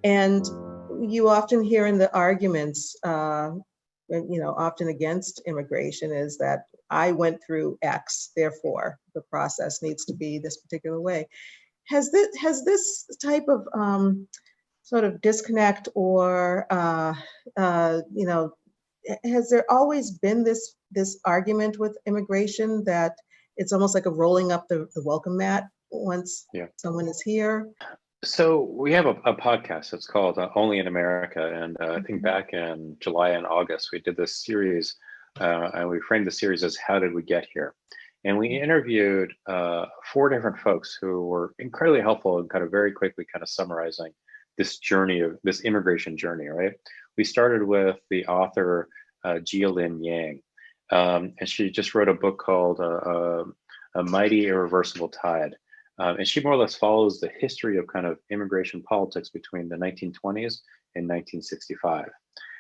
And you often hear in the arguments, often against immigration, is that I went through X, therefore the process needs to be this particular way. Has this type of sort of disconnect, or has there always been this argument with immigration that it's almost like a rolling up the welcome mat once someone is here? So we have a podcast. It's called Only in America, and I think back in July and August we did this series, and we framed the series as "How Did We Get Here?" And we interviewed 4 different folks who were incredibly helpful and kind of very quickly kind of summarizing this journey of this immigration journey. Right? We started with the author Jia-Lin Yang, and she just wrote a book called "A Mighty Irreversible Tide." And she more or less follows the history of kind of immigration politics between the 1920s and 1965.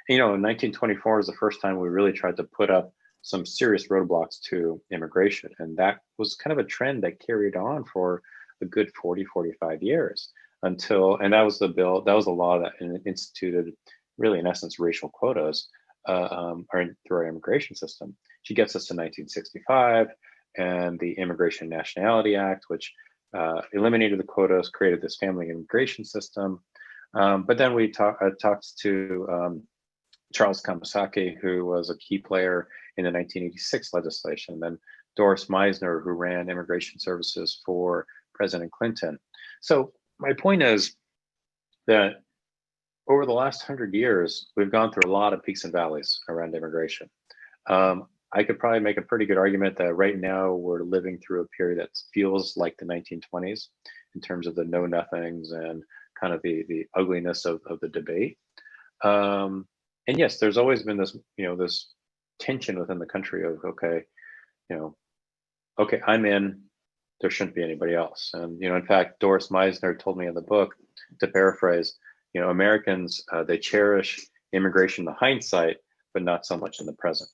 And, in 1924 is the first time we really tried to put up some serious roadblocks to immigration. And that was kind of a trend that carried on for a good 40, 45 years and that was the law that instituted really, in essence, racial quotas through our immigration system. She gets us to 1965 and the Immigration and Nationality Act, which eliminated the quotas, created this family immigration system. But then we talked to Charles Kamasaki, who was a key player in the 1986 legislation, then Doris Meisner, who ran immigration services for President Clinton. So my point is that over the last 100 years, we've gone through a lot of peaks and valleys around immigration. I could probably make a pretty good argument that right now we're living through a period that feels like the 1920s in terms of the know-nothings and kind of the ugliness of the debate. And yes, there's always been this, this tension within the country of, okay, I'm in, there shouldn't be anybody else. And, in fact, Doris Meisner told me in the book, to paraphrase, Americans, they cherish immigration in the hindsight, but not so much in the present.